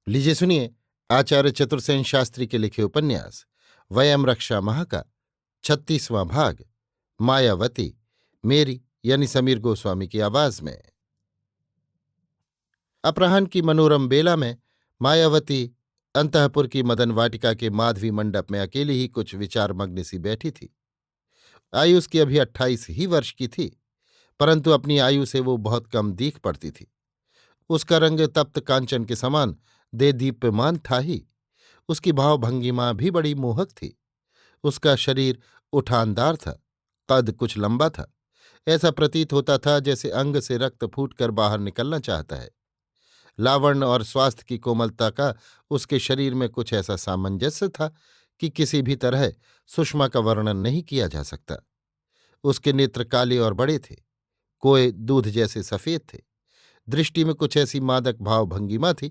लीजिए सुनिए आचार्य चतुर्सेन शास्त्री के लिखे उपन्यास वयम रक्षा माह का 36वां भाग मायावती, मेरी यानी समीर गोस्वामी की आवाज में। अपराह्न की मनोरम बेला में मायावती अंतःपुर की मदन वाटिका के माधवी मंडप में अकेली ही कुछ विचारमग्न सी बैठी थी। आयु उसकी अभी 28 ही वर्ष की थी, परंतु अपनी आयु से वो बहुत कम दीख पड़ती थी। उसका रंग तप्त कांचन के समान दे दीप्यमान था ही। उसकी भावभंगिमा भी बड़ी मोहक थी। उसका शरीर उठानदार था, कद कुछ लंबा था। ऐसा प्रतीत होता था जैसे अंग से रक्त फूटकर बाहर निकलना चाहता है। लावण्य और स्वास्थ्य की कोमलता का उसके शरीर में कुछ ऐसा सामंजस्य था कि किसी भी तरह सुषमा का वर्णन नहीं किया जा सकता। उसके नेत्र काले और बड़े थे, कोए दूध जैसे सफेद थे। दृष्टि में कुछ ऐसी मादक भावभंगिमा थी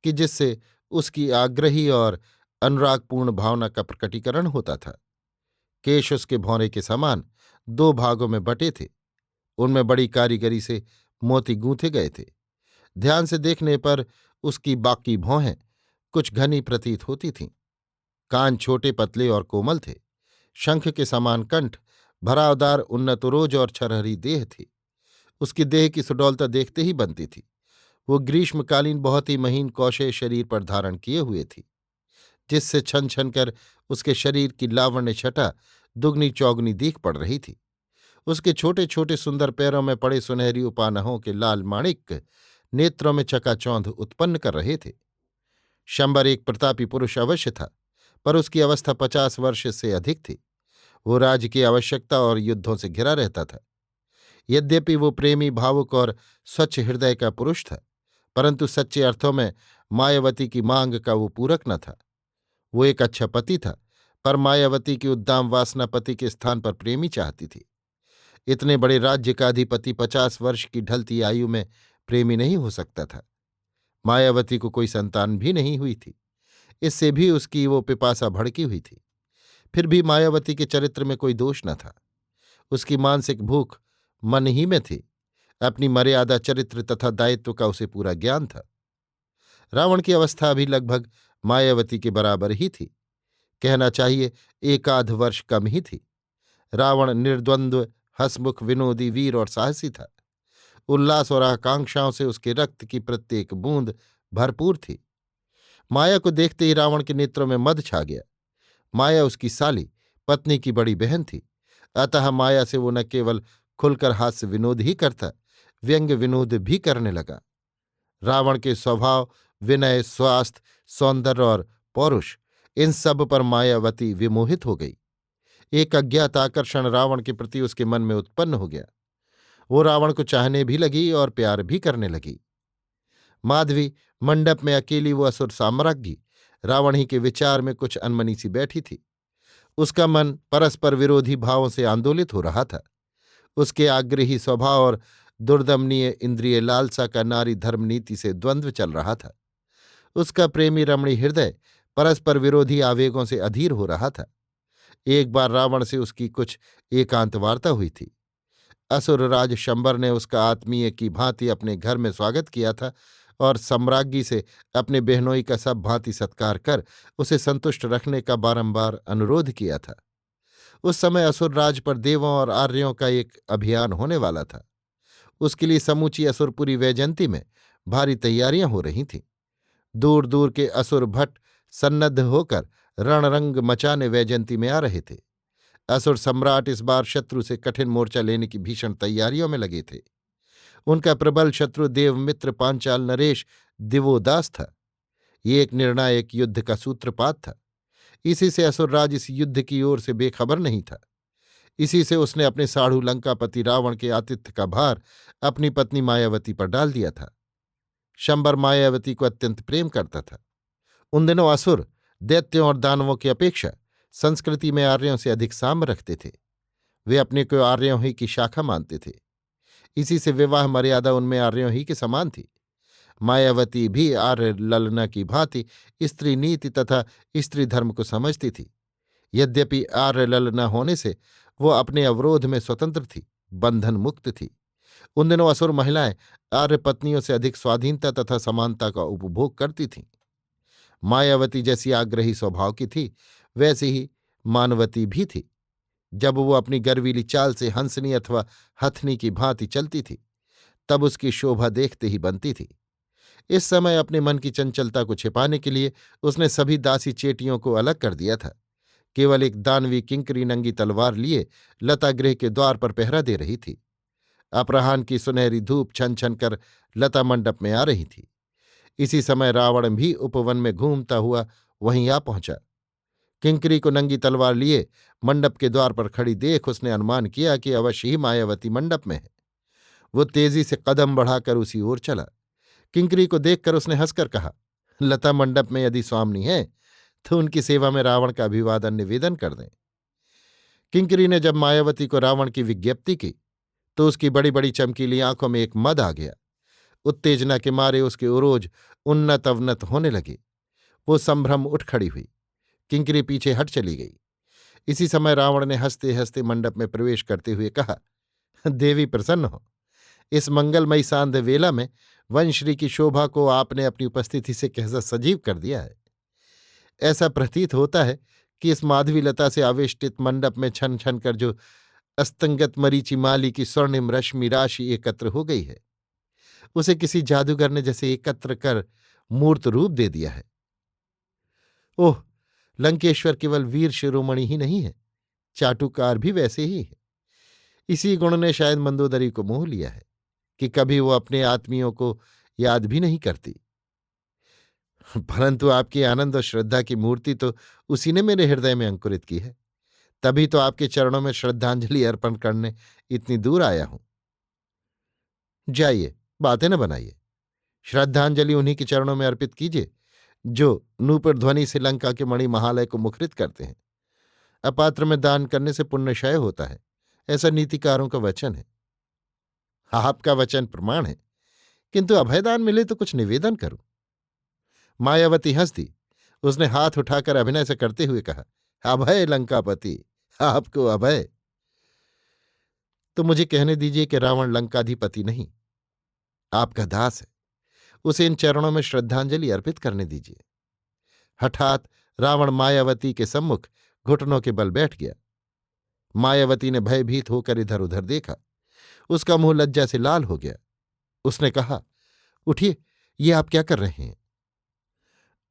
कि जिससे उसकी आग्रही और अनुरागपूर्ण भावना का प्रकटीकरण होता था। केश उसके भौरे के समान 2 भागों में बटे थे। उनमें बड़ी कारीगरी से मोती गूंथे गए थे। ध्यान से देखने पर उसकी बाकी भौहें कुछ घनी प्रतीत होती थीं। कान छोटे पतले और कोमल थे। शंख के समान कंठ, भरावदार उन्नत उरोज और छरहरी देह थी। उसकी देह की सुडौलता देखते ही बनती थी। वो ग्रीष्मकालीन बहुत ही महीन कौशे शरीर पर धारण किए हुए थी, जिससे छन छन कर उसके शरीर की लावण्य छटा दुगनी चौगनी दीख पड़ रही थी। उसके छोटे छोटे सुंदर पैरों में पड़े सुनहरी उपानहों के लाल माणिक नेत्रों में चकाचौंध उत्पन्न कर रहे थे। शंबर एक प्रतापी पुरुष अवश्य था, पर उसकी अवस्था 50 वर्ष से अधिक थी। वो राज्य की आवश्यकता और युद्धों से घिरा रहता था। यद्यपि वो प्रेमी, भावुक और स्वच्छ हृदय का पुरुष था, परंतु सच्चे अर्थों में मायावती की मांग का वो पूरक न था। वो एक अच्छा पति था, पर मायावती की उद्दाम वासना पति के स्थान पर प्रेमी चाहती थी। इतने बड़े राज्य का अधिपति 50 वर्ष की ढलती आयु में प्रेमी नहीं हो सकता था। मायावती को कोई संतान भी नहीं हुई थी। इससे भी उसकी वो पिपासा भड़की हुई थी। फिर भी मायावती के चरित्र में कोई दोष न था। उसकी मानसिक भूख मन ही में थी। अपनी मर्यादा, चरित्र तथा दायित्व का उसे पूरा ज्ञान था। रावण की अवस्था भी लगभग मायावती के बराबर ही थी। कहना चाहिए एकाध वर्ष कम ही थी। रावण निर्द्वंद्व, हंसमुख, विनोदी, वीर और साहसी था। उल्लास और आकांक्षाओं से उसके रक्त की प्रत्येक बूंद भरपूर थी। माया को देखते ही रावण के नेत्रों में मद छा गया। माया उसकी साली, पत्नी की बड़ी बहन थी। अतः माया से वो न केवल खुलकर हास्य विनोद ही करता, व्यंग्य विनोद भी करने लगा। रावण के स्वभाव, विनय, स्वास्थ्य, सौंदर्य और पौरुष, इन सब पर मायावती विमोहित हो गई। एक अज्ञात आकर्षण रावण के प्रति उसके मन में उत्पन्न हो गया। वो रावण को चाहने भी लगी और प्यार भी करने लगी। माधवी मंडप में अकेली वो असुर साम्राज्ञी रावण ही के विचार में कुछ अनमनी सी बैठी थी। उसका मन परस्पर विरोधी भावों से आंदोलित हो रहा था। उसके आग्रही स्वभाव और दुर्दमनीय इंद्रिय लालसा का नारी धर्म नीति से द्वंद्व चल रहा था। उसका प्रेमी रमणी हृदय परस्पर विरोधी आवेगों से अधीर हो रहा था। एक बार रावण से उसकी कुछ एकांत वार्ता हुई थी। असुरराज शंबर ने उसका आत्मीय की भांति अपने घर में स्वागत किया था और सम्राज्ञी से अपने बहनोई का सब भांति सत्कार कर उसे संतुष्ट रखने का बारंबार अनुरोध किया था। उस समय असुरराज पर देवों और आर्यों का एक अभियान होने वाला था। उसके लिए समूची असुरपुरी वैजयंती में भारी तैयारियां हो रही थीं। दूर दूर के असुर भट्ट सन्नद्ध होकर रणरंग मचाने वैजयंती में आ रहे थे। असुर सम्राट इस बार शत्रु से कठिन मोर्चा लेने की भीषण तैयारियों में लगे थे। उनका प्रबल शत्रु देवमित्र पांचाल नरेश दिवोदास था। ये एक निर्णायक युद्ध का सूत्रपात था। इसी से असुरराज इस युद्ध की ओर से बेखबर नहीं था। इसी से उसने अपने साढ़ू लंकापति रावण के आतिथ्य का भार अपनी पत्नी मायावती पर डाल दिया था। शंबर मायावती को अत्यंत प्रेम करता था। उन दिनों असुर दैत्यों और दानवों की अपेक्षा संस्कृति में आर्यों से अधिक साम्य रखते थे। वे अपने को आर्यों ही की शाखा मानते थे। इसी से विवाह मर्यादा उनमें आर्यों ही के समान थी। मायावती भी आर्य ललना की भांति स्त्री नीति तथा स्त्री धर्म को समझती थी। यद्यपि आर्य ललना होने से वो अपने अवरोध में स्वतंत्र थी, बंधन मुक्त थी। उन दिनों असुर महिलाएं आर्य पत्नियों से अधिक स्वाधीनता तथा समानता का उपभोग करती थीं। मायावती जैसी आग्रही स्वभाव की थी, वैसी ही मानवती भी थी। जब वो अपनी गर्वीली चाल से हंसनी अथवा हथनी की भांति चलती थी, तब उसकी शोभा देखते ही बनती थी। इस समय अपने मन की चंचलता को छिपाने के लिए उसने सभी दासी चेटियों को अलग कर दिया था। केवल एक दानवी किंकरी नंगी तलवार लिए लता गृह के द्वार पर पहरा दे रही थी। अपराह्न की सुनहरी धूप छन छन कर लता मंडप में आ रही थी। इसी समय रावण भी उपवन में घूमता हुआ वहीं आ पहुंचा। किंकरी को नंगी तलवार लिए मंडप के द्वार पर खड़ी देख उसने अनुमान किया कि अवश्य ही मायावती मंडप में है। वो तेजी से कदम बढ़ाकर उसी ओर चला। किंकरी को देखकर उसने हंसकर कहा, लता मंडप में यदि स्वामिनी है तो उनकी सेवा में रावण का अभिवादन निवेदन कर दें। किंकरी ने जब मायावती को रावण की विज्ञप्ति की तो उसकी बड़ी बड़ी चमकीली आंखों में एक मद आ गया। उत्तेजना के मारे उसके उरोज उन्नत अवनत होने लगे। वो संभ्रम उठ खड़ी हुई। किंकरी पीछे हट चली गई। इसी समय रावण ने हंसते हंसते मंडप में प्रवेश करते हुए कहा, देवी प्रसन्न हो। इस मंगलमयी सांध्य वेला में वंश्री की शोभा को आपने अपनी उपस्थिति से कैसा सजीव कर दिया है। ऐसा प्रतीत होता है कि इस माधवीलता से आवेष्टित मंडप में छन छन कर जो अस्तंगत मरीचि माली की स्वर्णिम रश्मि राशि एकत्र हो गई है, उसे किसी जादूगर ने जैसे एकत्र कर मूर्त रूप दे दिया है। ओह, लंकेश्वर केवल वीर शिरोमणि ही नहीं है, चाटुकार भी वैसे ही है। इसी गुण ने शायद मंदोदरी को मोह लिया है कि कभी वो अपने आत्मियों को याद भी नहीं करती। परंतु आपकी आनंद और श्रद्धा की मूर्ति तो उसी ने मेरे हृदय में अंकुरित की है। तभी तो आपके चरणों में श्रद्धांजलि अर्पण करने इतनी दूर आया हूं। जाइए, बातें न बनाइए। श्रद्धांजलि उन्हीं के चरणों में अर्पित कीजिए जो नूपुर ध्वनि से लंका के मणि महालय को मुखरित करते हैं। अपात्र में दान करने से पुण्यक्षय होता है, ऐसा नीतिकारों का वचन है। आपका वचन प्रमाण है, किंतु अभयदान मिले तो कुछ निवेदन करूं। मायावती हंस दी। उसने हाथ उठाकर अभिनय से करते हुए कहा, अभय लंकापति, आपको अभय। तो मुझे कहने दीजिए कि रावण लंकाधिपति नहीं, आपका दास है। उसे इन चरणों में श्रद्धांजलि अर्पित करने दीजिए। हठात रावण मायावती के सम्मुख घुटनों के बल बैठ गया। मायावती ने भयभीत होकर इधर उधर देखा। उसका मुंह लज्जा से लाल हो गया। उसने कहा, उठिए, ये आप क्या कर रहे हैं?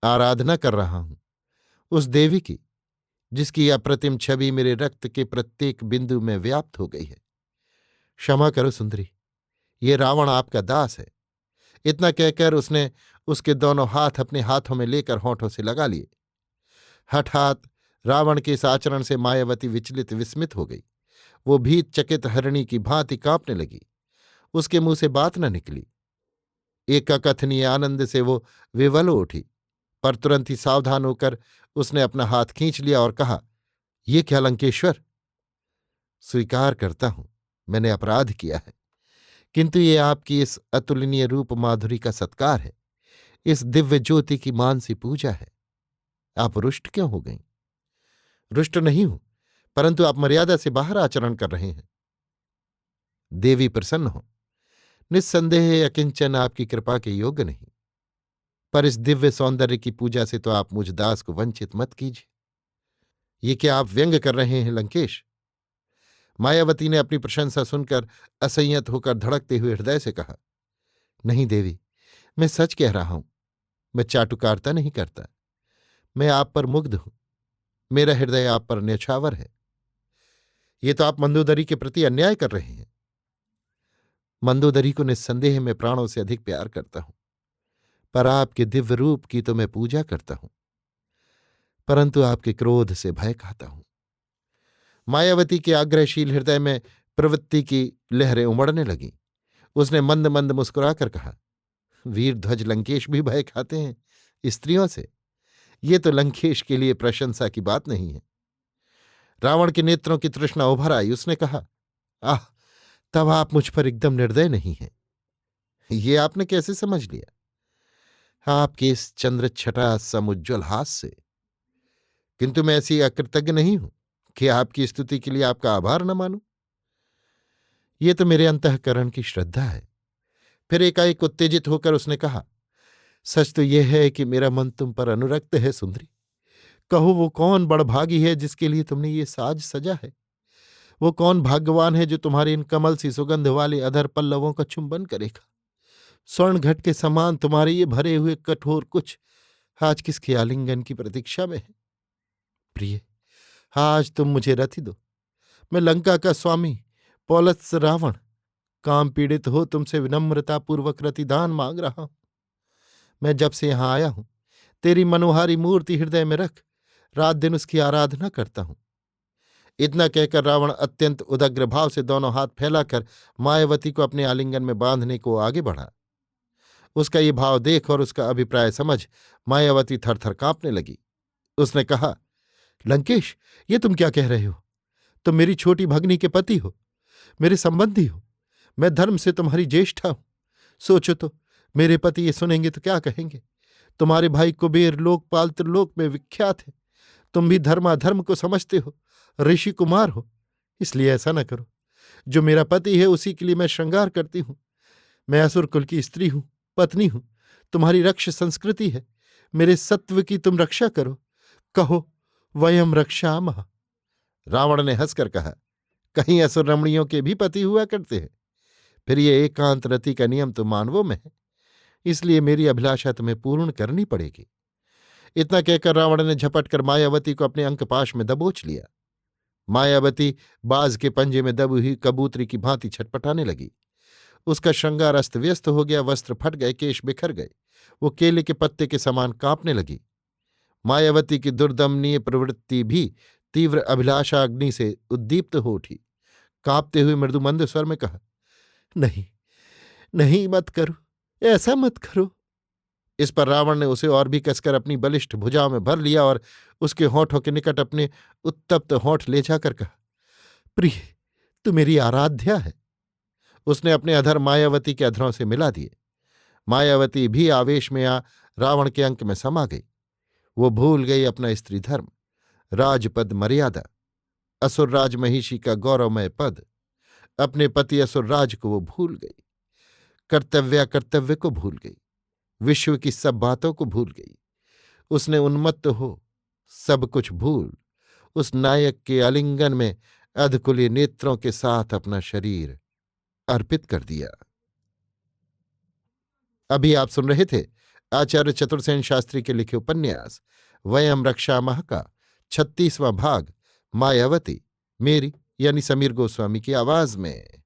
आराधना कर रहा हूं उस देवी की जिसकी अप्रतिम छवि मेरे रक्त के प्रत्येक बिंदु में व्याप्त हो गई है। क्षमा करो सुंदरी, ये रावण आपका दास है। इतना कहकर उसने उसके दोनों हाथ अपने हाथों में लेकर होंठों से लगा लिए। हठात रावण के इस आचरण से मायावती विचलित विस्मित हो गई। वो भीत चकित हरिणी की भांति कांपने लगी। उसके मुंह से बात न निकली। एक अकथनीय आनंद से वो विवल हो उठी, पर तुरंत ही सावधान होकर उसने अपना हाथ खींच लिया और कहा, ये क्या लंकेश्वर? स्वीकार करता हूं, मैंने अपराध किया है, किंतु ये आपकी इस अतुलनीय रूप माधुरी का सत्कार है, इस दिव्य ज्योति की मानसी पूजा है। आप रुष्ट क्यों हो गईं? रुष्ट नहीं हूं, परंतु आप मर्यादा से बाहर आचरण कर रहे हैं। देवी प्रसन्न हो। निस्संदेह अकिंचन आपकी कृपा के योग्य नहीं, पर इस दिव्य सौंदर्य की पूजा से तो आप मुझ दास को वंचित मत कीजिए। ये क्या आप व्यंग कर रहे हैं लंकेश? मायावती ने अपनी प्रशंसा सुनकर असंयत होकर धड़कते हुए हृदय से कहा, नहीं देवी, मैं सच कह रहा हूं। मैं चाटुकारता नहीं करता। मैं आप पर मुग्ध हूं। मेरा हृदय आप पर न्यौछावर है। ये तो आप मंदोदरी के प्रति अन्याय कर रहे हैं। मंदोदरी को निस्संदेह मैं प्राणों से अधिक प्यार करता हूं, पर आपके दिव्य रूप की तो मैं पूजा करता हूं, परंतु आपके क्रोध से भय खाता हूं। मायावती के आग्रहशील हृदय में प्रवृत्ति की लहरें उमड़ने लगीं। उसने मंद मंद मुस्कुराकर कहा, वीर ध्वज लंकेश भी भय खाते हैं स्त्रियों से। ये तो लंकेश के लिए प्रशंसा की बात नहीं है। रावण के नेत्रों की तृष्णा उभर आई। उसने कहा, आह, तब आप मुझ पर एकदम निर्दय नहीं हैं। ये आपने कैसे समझ लिया? आपके इस चंद्र छटा समुज्ज्वल हास से। किंतु मैं ऐसी अकृतज्ञ नहीं हूं कि आपकी स्तुति के लिए आपका आभार न मानूं। ये तो मेरे अंतःकरण की श्रद्धा है। फिर एकाएक उत्तेजित होकर उसने कहा, सच तो यह है कि मेरा मन तुम पर अनुरक्त है सुंदरी। कहो वो कौन बड़भागी है जिसके लिए तुमने ये साज सजा है? वो कौन भाग्यवान है जो तुम्हारे इन कमल सी सुगंध वाले अधर पल्लवों का चुंबन करेगा? स्वर्ण घट के समान तुम्हारे ये भरे हुए कठोर कुछ आज किसके आलिंगन की प्रतीक्षा में है? प्रिय, आज तुम मुझे रति दो। मैं लंका का स्वामी पौलत्स रावण काम पीड़ित हो तुमसे विनम्रतापूर्वक रतिदान मांग रहा हूं। मैं जब से यहां आया हूं तेरी मनोहारी मूर्ति हृदय में रख रात दिन उसकी आराधना करता हूं। इतना कहकर रावण अत्यंत उदग्र भाव से दोनों हाथ फैलाकर मायावती को अपने आलिंगन में बांधने को आगे बढ़ा। उसका ये भाव देख और उसका अभिप्राय समझ मायावती थरथर कांपने लगी। उसने कहा, लंकेश, ये तुम क्या कह रहे हो? तुम मेरी छोटी भगनी के पति हो, मेरे संबंधी हो। मैं धर्म से तुम्हारी ज्येष्ठा हूं। सोचो तो, मेरे पति ये सुनेंगे तो क्या कहेंगे? तुम्हारे भाई कुबेर लोकपाल त्रिलोक में विख्यात है। तुम भी धर्माधर्म को समझते हो, ऋषि कुमार हो। इसलिए ऐसा न करो। जो मेरा पति है उसी के लिए मैं श्रृंगार करती हूं। मैं असुर कुल की स्त्री हूं, पत्नी हूं। तुम्हारी रक्ष संस्कृति है। मेरे सत्व की तुम रक्षा करो। कहो, वयम रक्षामः। रावण ने हंसकर कहा, कहीं असुर रमणियों के भी पति हुआ करते हैं? फिर ये एकांत रति का नियम तो मानवों में है, इसलिए मेरी अभिलाषा तुम्हें पूर्ण करनी पड़ेगी। इतना कहकर रावण ने झपट कर मायावती को अपने अंकपाश में दबोच लिया। मायावती बाज के पंजे में दबी हुई कबूतरी की भांति छटपटाने लगी। उसका श्रृंगार अस्त व्यस्त हो गया, वस्त्र फट गए, केश बिखर गए। वो केले के पत्ते के समान कांपने लगी। मायावती की दुर्दमनीय प्रवृत्ति भी तीव्र अभिलाषा अग्नि से उद्दीप्त हो उठी। कांपते हुए मृदुमंद स्वर में कहा, नहीं, नहीं, मत करो, ऐसा मत करो। इस पर रावण ने उसे और भी कसकर अपनी बलिष्ठ भुजाओं में भर लिया और उसके होठों के निकट अपने उत्तप्त होठ ले जाकर कहा, प्रिय, तू मेरी आराध्या है। उसने अपने अधर मायावती के अधरों से मिला दिए। मायावती भी आवेश में आ रावण के अंक में समा गई। वो भूल गई अपना स्त्री धर्म, राजपद मर्यादा, असुरराज महिषी का गौरवमय पद। अपने पति असुरराज को वो भूल गई। कर्तव्य को भूल गई। विश्व की सब बातों को भूल गई। उसने उन्मत्त हो सब कुछ भूल उस नायक के आलिंगन में अधकुली नेत्रों के साथ अपना शरीर अर्पित कर दिया। अभी आप सुन रहे थे आचार्य चतुर्सेन शास्त्री के लिखे उपन्यास वयम रक्षामः का 36वां भाग, मायावती, मेरी यानी समीर गोस्वामी की आवाज में।